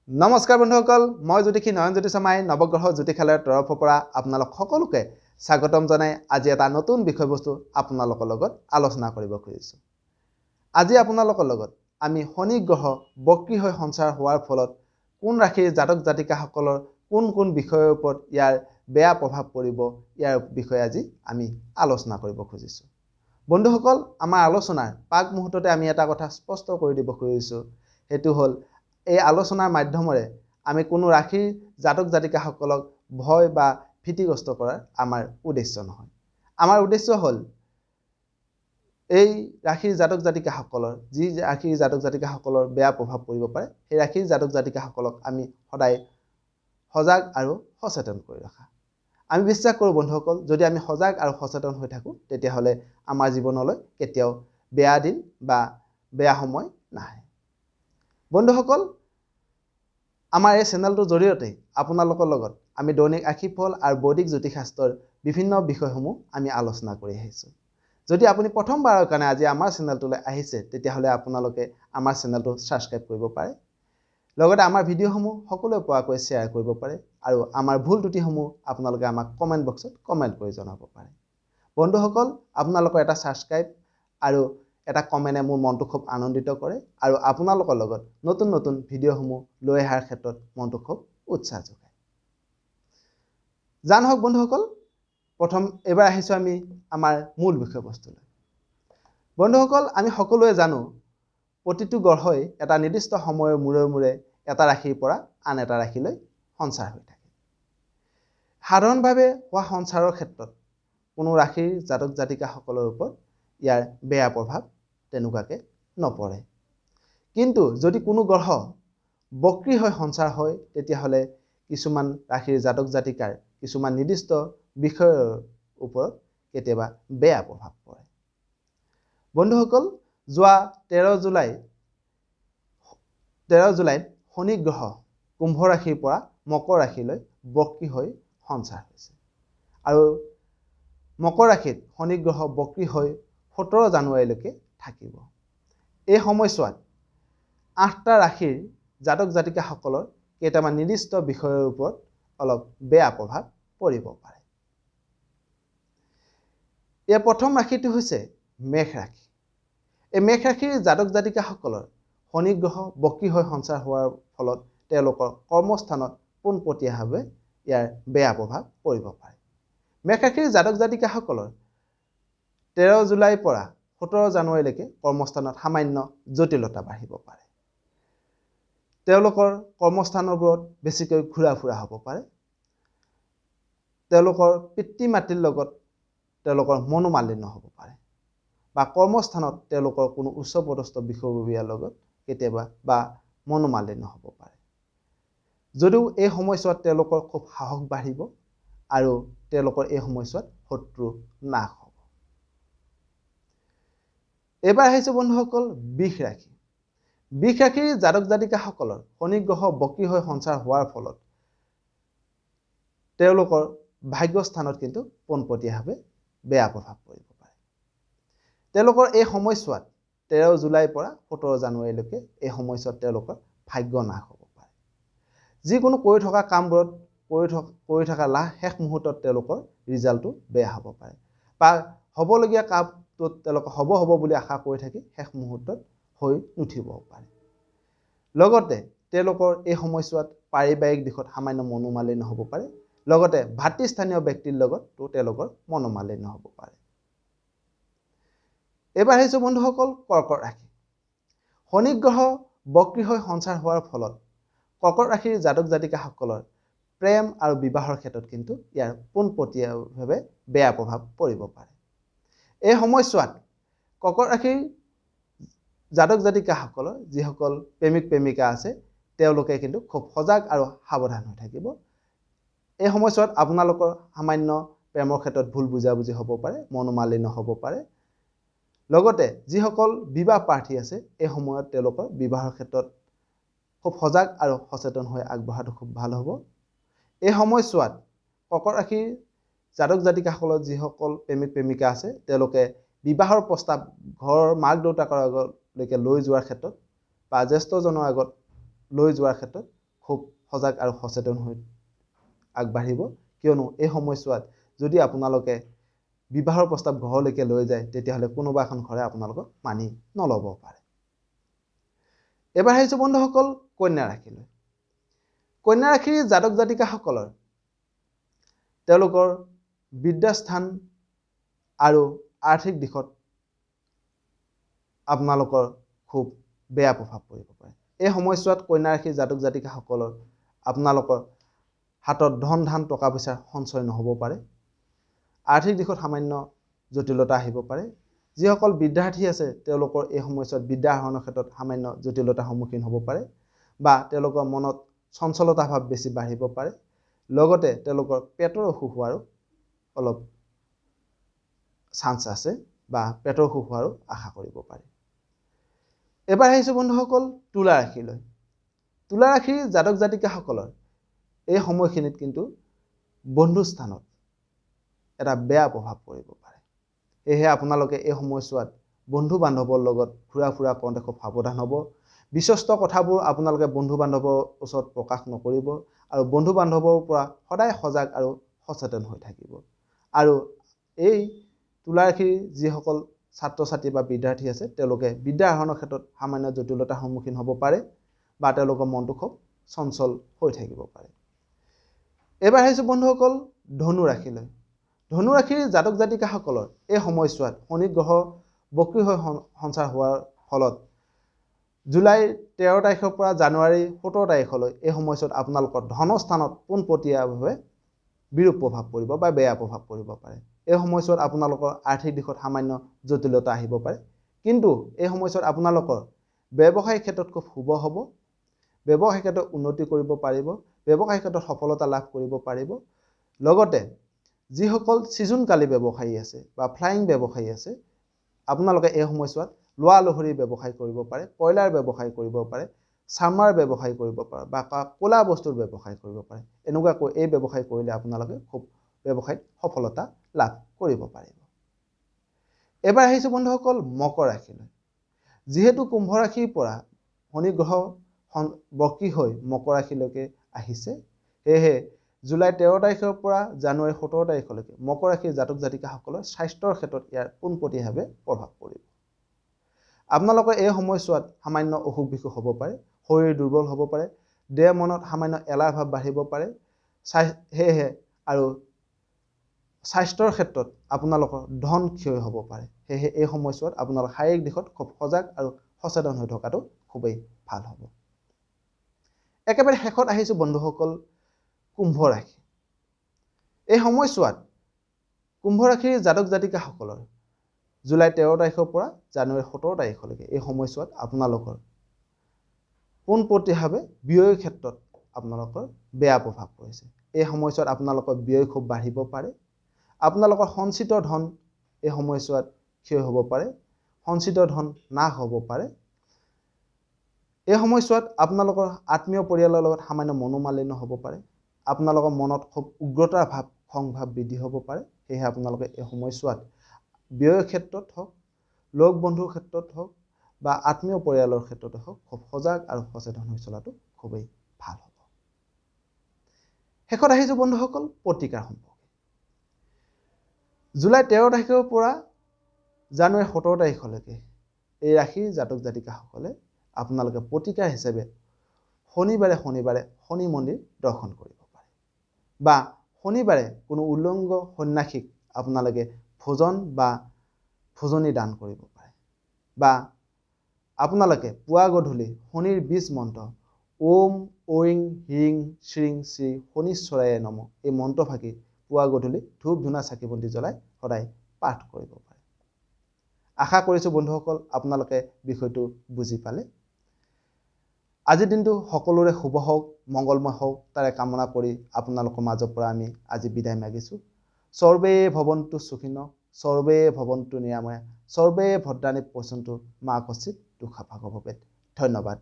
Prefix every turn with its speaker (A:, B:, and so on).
A: নমস্কাৰ বন্ধুসকল, মই জ্যোতিষী নয়নজ্যোতি শৰ্মাই নৱগ্ৰহ জ্যোতিষালয়ৰ তৰফৰ পৰা আপোনালোক সকলোকে স্বাগতম জনাই আজি এটা নতুন বিষয়বস্তু আপোনালোকৰ লগত আলোচনা কৰিব খুজিছোঁ। আজি আপোনালোকৰ লগত আমি শনি গ্ৰহ বক্ৰী হৈ সঞ্চাৰ হোৱাৰ ফলত কোন ৰাশিৰ জাতক জাতিকাসকলৰ কোন কোন বিষয়ৰ ওপৰত ইয়াৰ বেয়া প্ৰভাৱ পৰিব ইয়াৰ বিষয়ে আজি আমি আলোচনা কৰিব খুজিছোঁ। বন্ধুসকল, আমাৰ আলোচনাৰ পাক মুহূৰ্ততে আমি এটা কথা স্পষ্ট কৰি দিব খুজিছোঁ, সেইটো হ'ল এই আলোচনাৰ মাধ্যমেৰে আমি কোনো ৰাশিৰ জাতক জাতিকাসকলক ভয় বা ভীতিগ্ৰস্ত কৰাৰ আমাৰ উদ্দেশ্য নহয়। আমাৰ উদ্দেশ্য হ'ল এই ৰাশিৰ জাতক জাতিকাসকলৰ যি ৰাশিৰ জাতক জাতিকাসকলৰ বেয়া প্ৰভাৱ পৰিব পাৰে সেই ৰাশিৰ জাতক জাতিকাসকলক আমি সদায় সজাগ আৰু সচেতন কৰি ৰখা। আমি বিশ্বাস কৰোঁ বন্ধুসকল, যদি আমি সজাগ আৰু সচেতন হৈ থাকোঁ তেতিয়াহ'লে আমাৰ জীৱনলৈ কেতিয়াও বেয়া দিন বা বেয়া সময় নাহে। বন্ধুসকল, আমাৰ এই চেনেলটোৰ জৰিয়তে আপোনালোকৰ লগত আমি দৈনিক ৰাশিফল আৰু বৈদিক জ্যোতিষশাস্ত্ৰৰ বিভিন্ন বিষয়সমূহ আমি আলোচনা কৰি আহিছোঁ। যদি আপুনি প্ৰথমবাৰৰ কাৰণে আজি আমাৰ চেনেলটোলৈ আহিছে তেতিয়াহ'লে আপোনালোকে আমাৰ চেনেলটো ছাবস্ক্ৰাইব কৰিব পাৰে। লগতে আমাৰ ভিডিঅ'সমূহ সকলোৱে পোৱাকৈ শ্বেয়াৰ কৰিব পাৰে আৰু আমাৰ ভুল ত্ৰুটিসমূহ আপোনালোকে আমাক কমেণ্ট বক্সত কমেণ্ট কৰি জনাব পাৰে। বন্ধুসকল, আপোনালোকৰ এটা ছাবস্ক্ৰাইব আৰু এটা কমেণ্টে মোৰ মনটো খুব আনন্দিত কৰে আৰু আপোনালোকৰ লগত নতুন নতুন ভিডিঅ'সমূহ লৈ অহাৰ ক্ষেত্ৰত মনটো খুব উৎসাহ যোগায়। জান হওক বন্ধুসকল, এবাৰ আহিছোঁ আমি আমাৰ মূল বিষয়বস্তুলৈ। বন্ধুসকল, আমি সকলোৱে জানো প্ৰতিটো গ্ৰহই এটা নিৰ্দিষ্ট সময়ৰ মূৰে মূৰে এটা ৰাশিৰ পৰা আন এটা ৰাশিলৈ সঞ্চাৰ হৈ থাকে। সাধাৰণভাৱে হোৱা সঞ্চাৰৰ ক্ষেত্ৰত কোনো ৰাশিৰ জাতক জাতিকাসকলৰ ওপৰত ইয়াৰ বেয়া প্ৰভাৱ তেনেকুৱাকৈ নপৰে। কিন্তু যদি কোনো গ্ৰহ বক্ৰী হৈ সঞ্চাৰ হয় তেতিয়াহ'লে কিছুমান ৰাশিৰ জাতক জাতিকাৰ কিছুমান নিৰ্দিষ্ট বিষয়ৰ ওপৰত কেতিয়াবা বেয়া প্ৰভাৱ পৰে। বন্ধুসকল, যোৱা 13 জুলাইত শনি গ্ৰহ কুম্ভ ৰাশিৰ পৰা মকৰ ৰাশিলৈ বক্ৰী হৈ সঞ্চাৰ হৈছে আৰু মকৰ ৰাশিত শনি গ্ৰহ বক্ৰী হৈ 17 জানুৱাৰীলৈকে থাকিব। এই সময়ছোৱাত 8টা ৰাশিৰ জাতক জাতিকাসকলৰ কেইটামান নিৰ্দিষ্ট বিষয়ৰ ওপৰত অলপ বেয়া প্ৰভাৱ পৰিব পাৰে। ইয়াৰ প্ৰথম ৰাশিটো হৈছে মেষ ৰাশি। এই মেষ ৰাশিৰ জাতক জাতিকাসকলৰ শনি গ্ৰহ বক্ৰী হৈ সঞ্চাৰ হোৱাৰ ফলত তেওঁলোকৰ কৰ্মস্থানত পোনপটীয়াভাৱে ইয়াৰ বেয়া প্ৰভাৱ পৰিব পাৰে। মেষ ৰাশিৰ জাতক জাতিকাসকলৰ 13 জুলাইৰ পৰা 17 জানুৱাৰীলৈকে কৰ্মস্থানত সামান্য জটিলতা বাঢ়িব পাৰে। তেওঁলোকৰ কৰ্মস্থানবোৰত বেছিকৈ ঘূৰা ফুৰা হ'ব পাৰে। তেওঁলোকৰ পিতৃ মাতৃৰ লগত তেওঁলোকৰ মনোমালিন্য হ'ব পাৰে বা কৰ্মস্থানত তেওঁলোকৰ কোনো উচ্চপদস্থ বিষয়ববীয়াৰ লগত কেতিয়াবা বা মনোমালিন্য হ'ব পাৰে। যদিও এই সময়ছোৱাত তেওঁলোকৰ খুব সাহস বাঢ়িব আৰু তেওঁলোকৰ এই সময়ছোৱাত শত্ৰু নাশ হ'ব। এইবাৰ আহিছোঁ বন্ধুসকল বৃষ ৰাশি। বৃষ ৰাশিৰ জাতক জাতিকাসকলৰ শনি গ্ৰহ বক্ৰী হৈ সঞ্চাৰ হোৱাৰ ফলত তেওঁলোকৰ ভাগ্যস্থানত কিন্তু পোনপটীয়াভাৱে বেয়া প্ৰভাৱ পৰিব পাৰে। তেওঁলোকৰ এই সময়ছোৱাত 13 জুলাইৰ পৰা 17 জানুৱাৰীলৈকে এই সময়ছোৱাত তেওঁলোকৰ ভাগ্য নাশ হ'ব পাৰে। যিকোনো কৰি থকা কামবোৰত কৰি থকা শেষ মুহূৰ্তত তেওঁলোকৰ ৰিজাল্টটো বেয়া হ'ব পাৰে বা হ'বলগীয়া কামটোত তেওঁলোকে হ'ব বুলি আশা কৰি থাকি শেষ মুহূৰ্তত হৈ নুঠিবও পাৰে। লগতে তেওঁলোকৰ এই সময়ছোৱাত পাৰিবাৰিক দিশত সামান্য মনোমালিন্য হ'ব পাৰে। লগতে ভাতৃস্থানীয় ব্যক্তিৰ লগতো তেওঁলোকৰ মনোমালিন্য হ'ব পাৰে। এইবাৰ আহিছোঁ বন্ধুসকল কৰ্কট ৰাশি। শনি গ্ৰহ বক্ৰী হৈ সঞ্চাৰ হোৱাৰ ফলত কৰ্কট ৰাশিৰ জাতক জাতিকাসকলৰ প্ৰেম আৰু বিবাহৰ ক্ষেত্ৰত কিন্তু ইয়াৰ পোনপটীয়াভাৱে বেয়া প্ৰভাৱ পৰিব পাৰে। এই সময়ছোৱাত কৰ্কট ৰাশিৰ জাতক জাতিকাসকলৰ যিসকল প্ৰেমিক প্ৰেমিকা আছে তেওঁলোকে কিন্তু খুব সজাগ আৰু সাৱধান হৈ থাকিব। এই সময়ছোৱাত আপোনালোকৰ সামান্য প্ৰেমৰ ক্ষেত্ৰত ভুল বুজাবুজি হ'ব পাৰে, মনোমালিন্য হ'ব পাৰে। লগতে যিসকল বিবাহ প্ৰাৰ্থী আছে এই সময়ত তেওঁলোকৰ বিবাহৰ ক্ষেত্ৰত খুব সজাগ আৰু সচেতন হৈ আগবঢ়াটো খুব ভাল হ'ব। এই সময়ছোৱাত কৰ্কট ৰাশিৰ জাতক জাতিকাসকলৰ যিসকল প্ৰেমিক প্ৰেমিকা আছে তেওঁলোকে বিবাহৰ প্ৰস্তাৱ ঘৰৰ মাক দেউতাকৰ আগলৈকে লৈ যোৱাৰ ক্ষেত্ৰত বা জ্যেষ্ঠজনৰ আগত লৈ যোৱাৰ ক্ষেত্ৰত খুব সজাগ আৰু সচেতন হৈ আগবাঢ়িব, কিয়নো এই সময়ছোৱাত যদি আপোনালোকে বিবাহৰ প্ৰস্তাৱ ঘৰলৈকে লৈ যায় তেতিয়াহ'লে কোনোবা এখন ঘৰে আপোনালোকক মানি নল'ব পাৰে। এবাৰ আহিছোঁ বন্ধুসকল কন্যা ৰাশিলৈ। কন্যা ৰাশিৰ জাতক জাতিকাসকলৰ তেওঁলোকৰ বিদ্যাস্থান আৰু আৰ্থিক দিশত আপোনালোকৰ খুব বেয়া প্ৰভাৱ পৰিব পাৰে। এই সময়ছোৱাত কন্যা ৰাশিৰ জাতক জাতিকাসকলৰ আপোনালোকৰ হাতত ধন ধান টকা পইচাৰ সঞ্চয় নহ'ব পাৰে। আৰ্থিক দিশত সামান্য জটিলতা আহিব পাৰে। যিসকল বিদ্যাৰ্থী আছে তেওঁলোকৰ এই সময়ছোৱাত বিদ্যা আহৰণৰ ক্ষেত্ৰত সামান্য জটিলতাৰ সন্মুখীন হ'ব পাৰে বা তেওঁলোকৰ মনত চঞ্চলতা ভাৱ বেছি বাঢ়িব পাৰে। লগতে তেওঁলোকৰ পেটৰ অসুখ হোৱাৰো অলপ চান্স আছে বা পেটৰ অসুখ হোৱাৰো আশা কৰিব পাৰে। এবাৰ আহিছোঁ বন্ধুসকল তুলা ৰাশিলৈ। তুলা ৰাশিৰ জাতক জাতিকাসকলৰ এই সময়খিনিত কিন্তু বন্ধুস্থানত এটা বেয়া প্ৰভাৱ পৰিব পাৰে। সেয়েহে আপোনালোকে এই সময়ছোৱাত বন্ধু বান্ধৱৰ লগত ঘূৰা ফুৰা কৰোঁতে খুব সাৱধান হ'ব। বিশ্বস্ত কথাবোৰ আপোনালোকে বন্ধু বান্ধৱৰ ওচৰত প্ৰকাশ নকৰিব আৰু বন্ধু বান্ধৱৰ পৰা সদায় সজাগ আৰু সচেতন হৈ থাকিব। আৰু এই তুলা ৰাশিৰ যিসকল ছাত্ৰ ছাত্ৰী বা বিদ্যাৰ্থী আছে তেওঁলোকে বিদ্যা আহৰণৰ ক্ষেত্ৰত সামান্য জটিলতাৰ সন্মুখীন হ'ব পাৰে বা তেওঁলোকৰ মনটো খুব চঞ্চল হৈ থাকিব পাৰে। এবাৰ আহিছোঁ বন্ধুসকল ধনু ৰাশিলৈ। ধনু ৰাশিৰ জাতক জাতিকাসকলৰ এই সময়ছোৱাত শনি গ্ৰহ বক্ৰী হৈ সঞ্চাৰ হোৱাৰ ফলত জুলাই 13 তাৰিখৰ পৰা জানুৱাৰী 17 তাৰিখলৈ এই সময়ছোৱাত আপোনালোকৰ ধনস্থানত পোনপটীয়াভাৱে বিৰূপ প্ৰভাৱ পৰিব বা বেয়া প্ৰভাৱ পৰিব পাৰে। এই সময়ছোৱাত আপোনালোকৰ আৰ্থিক দিশত সামান্য জটিলতা আহিব পাৰে, কিন্তু এই সময়ছোৱাত আপোনালোকৰ ব্যৱসায়িক ক্ষেত্ৰত খুব শুভ হ'ব। ব্যৱসায়িক ক্ষেত্ৰত উন্নতি কৰিব পাৰিব, ব্যৱসায়িক ক্ষেত্ৰত সফলতা লাভ কৰিব পাৰিব। লগতে যিসকল সৃজনকালী ব্যৱসায়ী আছে বা ফ্লাইং ব্যৱসায়ী আছে আপোনালোকে এই সময়ছোৱাত লোৱা লহৰী ব্যৱসায় কৰিব পাৰে, কয়লাৰ ব্যৱসায় কৰিব পাৰে, চামৰাৰ ব্যৱসায় কৰিব পাৰে বা ক'লা বস্তুৰ ব্যৱসায় কৰিব পাৰে। এনেকুৱাকৈ এই ব্যৱসায় কৰিলে আপোনালোকে খুব ব্যৱসায়ত সফলতা লাভ কৰিব পাৰিব। এবাৰ আহিছোঁ বন্ধুসকল মকৰ ৰাশিলৈ। যিহেতু কুম্ভ ৰাশিৰ পৰা শনি গ্ৰহ বক্ৰী হৈ মকৰ ৰাশিলৈকে আহিছে, সেয়েহে জুলাই 13 তাৰিখৰ পৰা জানুৱাৰী 17 তাৰিখলৈকে মকৰ ৰাশিৰ জাতক জাতিকাসকলৰ স্বাস্থ্যৰ ক্ষেত্ৰত ইয়াৰ পোনপটীয়াভাৱে প্ৰভাৱ পৰিব। আপোনালোকৰ এই সময়ছোৱাত সামান্য অসুখ বিসুখ হ'ব পাৰে, শৰীৰ দুৰ্বল হ'ব পাৰে, দেহ মনত সামান্য এলাহ ভাৱ বাঢ়িব পাৰে। সেয়েহে আৰু স্বাস্থ্যৰ ক্ষেত্ৰত আপোনালোকৰ ধন ক্ষয় হ'ব পাৰে। সেয়েহে এই সময়ছোৱাত আপোনালোক শাৰীৰিক দিশত খুব সজাগ আৰু সচেতন হৈ থকাটো খুবেই ভাল হ'ব। একেবাৰে শেষত আহিছোঁ বন্ধুসকল কুম্ভ ৰাশি। এই সময়ছোৱাত কুম্ভ ৰাশিৰ জাতক জাতিকাসকলৰ জুলাই 13 তাৰিখৰ পৰা জানুৱাৰী 17 তাৰিখলৈকে এই সময়ছোৱাত আপোনালোকৰ পোনপটীয়াভাৱে ব্যয়ৰ ক্ষেত্ৰত আপোনালোকৰ বেয়া প্ৰভাৱ পৰিছে। এই সময়ছোৱাত আপোনালোকৰ ব্যয় খুব বাঢ়িব পাৰে। আপোনালোকৰ সঞ্চিত ধন এই সময়ছোৱাত ক্ষয় হ'ব পাৰে, সঞ্চিত ধন নাশ হ'ব পাৰে। এই সময়ছোৱাত আপোনালোকৰ আত্মীয় পৰিয়ালৰ লগত সামান্য মনোমালিন্য হ'ব পাৰে। আপোনালোকৰ মনত খুব উগ্ৰতাৰ ভাৱ খং ভাৱ বৃদ্ধি হ'ব পাৰে। সেয়েহে আপোনালোকে এই সময়ছোৱাত ব্যয়ৰ ক্ষেত্ৰত হওক, লগ বন্ধুৰ ক্ষেত্ৰত হওক বা আত্মীয় পৰিয়ালৰ ক্ষেত্ৰতে হওক খুব সজাগ আৰু সচেতন হৈ চলাটো খুবেই ভাল হ'ব। শেষত আহিছোঁ বন্ধুসকল প্ৰতিকাৰ সম্পৰ্কে। জুলাই 13 তাৰিখৰ পৰা জানুৱাৰী 17 তাৰিখলৈকে এই ৰাশিৰ জাতক জাতিকাসকলে আপোনালোকে প্ৰতিকাৰ হিচাপে শনিবাৰে শনি মন্দিৰ দৰ্শন কৰিব পাৰে বা শনিবাৰে কোনো উলংগ সন্যাসীক আপোনালোকে ভোজন বা ভোজনী দান কৰিব পাৰে বা আপোনালোকে পুৱা গধূলি শনিৰ বীজ মন্ত্ৰ ওম ঐং হ্ৰিং শ্ৰীং শ্ৰী শনিশ্বৰায়ে নমঃ এই মন্ত্ৰফাঁকি পুৱা গধূলি ধূপ ধূনা চাকি বন্তি জ্বলাই সদায় পাঠ কৰিব পাৰে। আশা কৰিছোঁ বন্ধুসকল আপোনালোকে বিষয়টো বুজি পালে। আজিৰ দিনটো সকলোৰে শুভ হওক, মংগলময় হওক তাৰে কামনা কৰি আপোনালোকৰ মাজৰ পৰা আমি আজি বিদায় মাগিছোঁ। সৰ্বে ভৱন্তু সুখিনঃ, সৰ্বে ভৱন্তু নিৰাময়া, সৰ্বে ভদ্ৰাণি পশ্যন্তু মা কশ্চিৎ দুঃখভাগ ভৱেৎ। ধন্যবাদ।